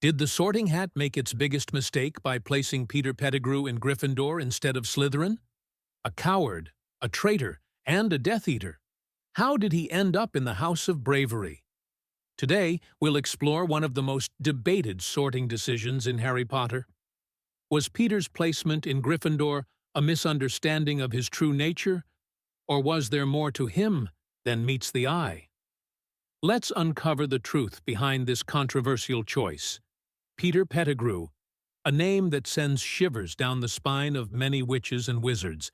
Did the Sorting Hat make its biggest mistake by placing Peter Pettigrew in Gryffindor instead of Slytherin? A coward, a traitor, and a Death Eater. How did he end up in the House of Bravery? Today, we'll explore one of the most debated sorting decisions in Harry Potter. Was Peter's placement in Gryffindor a misunderstanding of his true nature, or was there more to him than meets the eye? Let's uncover the truth behind this controversial choice. Peter Pettigrew, a name that sends shivers down the spine of many witches and wizards,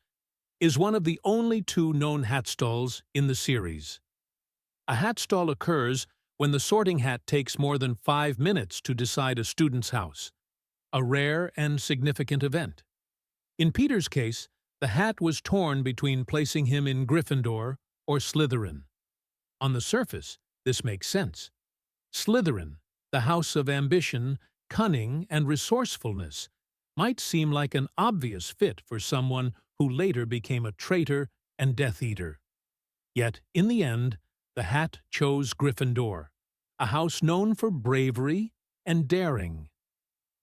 is one of the only two known Hatstalls in the series. A Hatstall occurs when the Sorting Hat takes more than 5 minutes to decide a student's house, a rare and significant event. In Peter's case, the hat was torn between placing him in Gryffindor or Slytherin. On the surface, this makes sense. Slytherin, the house of ambition, cunning, and resourcefulness, might seem like an obvious fit for someone who later became a traitor and Death Eater. Yet, in the end, the hat chose Gryffindor, a house known for bravery and daring.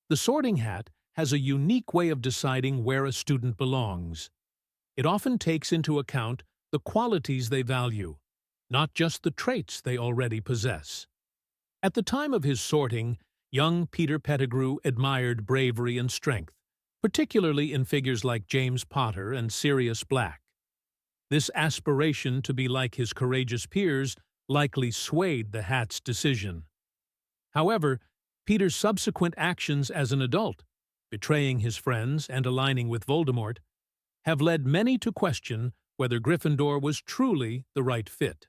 The Sorting Hat has a unique way of deciding where a student belongs. It often takes into account the qualities they value, not just the traits they already possess. At the time of his sorting, young Peter Pettigrew admired bravery and strength, particularly in figures like James Potter and Sirius Black. This aspiration to be like his courageous peers likely swayed the Hat's decision. However, Peter's subsequent actions as an adult, betraying his friends and aligning with Voldemort, have led many to question whether Gryffindor was truly the right fit.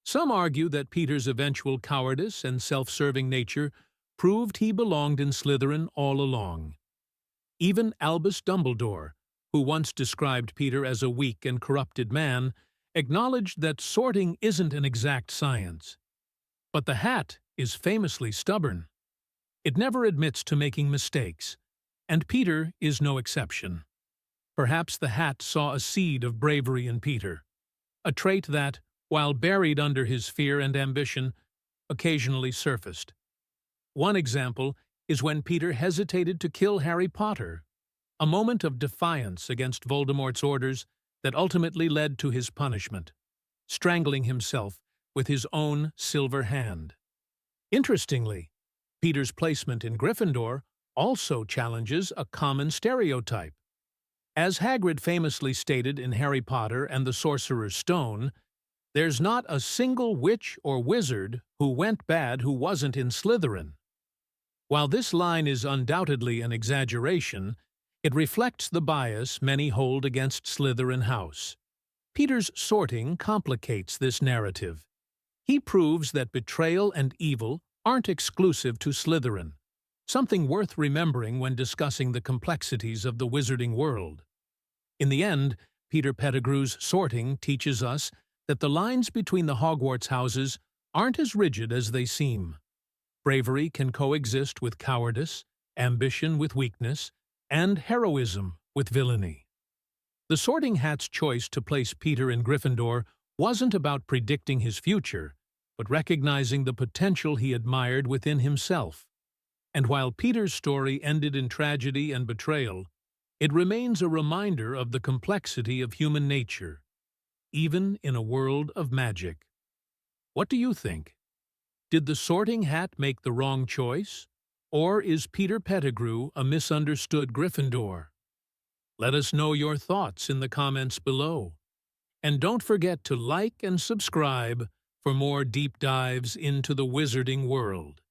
Some argue that Peter's eventual cowardice and self-serving nature proved he belonged in Slytherin all along. Even Albus Dumbledore, who once described Peter as a weak and corrupted man, acknowledged that sorting isn't an exact science. But the Hat is famously stubborn. It never admits to making mistakes, and Peter is no exception. Perhaps the Hat saw a seed of bravery in Peter, a trait that, while buried under his fear and ambition, occasionally surfaced. One example is when Peter hesitated to kill Harry Potter, a moment of defiance against Voldemort's orders that ultimately led to his punishment, strangling himself with his own silver hand. Interestingly, Peter's placement in Gryffindor also challenges a common stereotype. As Hagrid famously stated in Harry Potter and the Sorcerer's Stone, there's not a single witch or wizard who went bad who wasn't in Slytherin. While this line is undoubtedly an exaggeration, it reflects the bias many hold against Slytherin House. Peter's sorting complicates this narrative. He proves that betrayal and evil aren't exclusive to Slytherin, something worth remembering when discussing the complexities of the wizarding world. In the end, Peter Pettigrew's sorting teaches us that the lines between the Hogwarts houses aren't as rigid as they seem. Bravery can coexist with cowardice, ambition with weakness, and heroism with villainy. The Sorting Hat's choice to place Peter in Gryffindor wasn't about predicting his future, but recognizing the potential he admired within himself. And while Peter's story ended in tragedy and betrayal, it remains a reminder of the complexity of human nature, even in a world of magic. What do you think? Did the Sorting Hat make the wrong choice? Or is Peter Pettigrew a misunderstood Gryffindor? Let us know your thoughts in the comments below. And don't forget to like and subscribe for more deep dives into the wizarding world.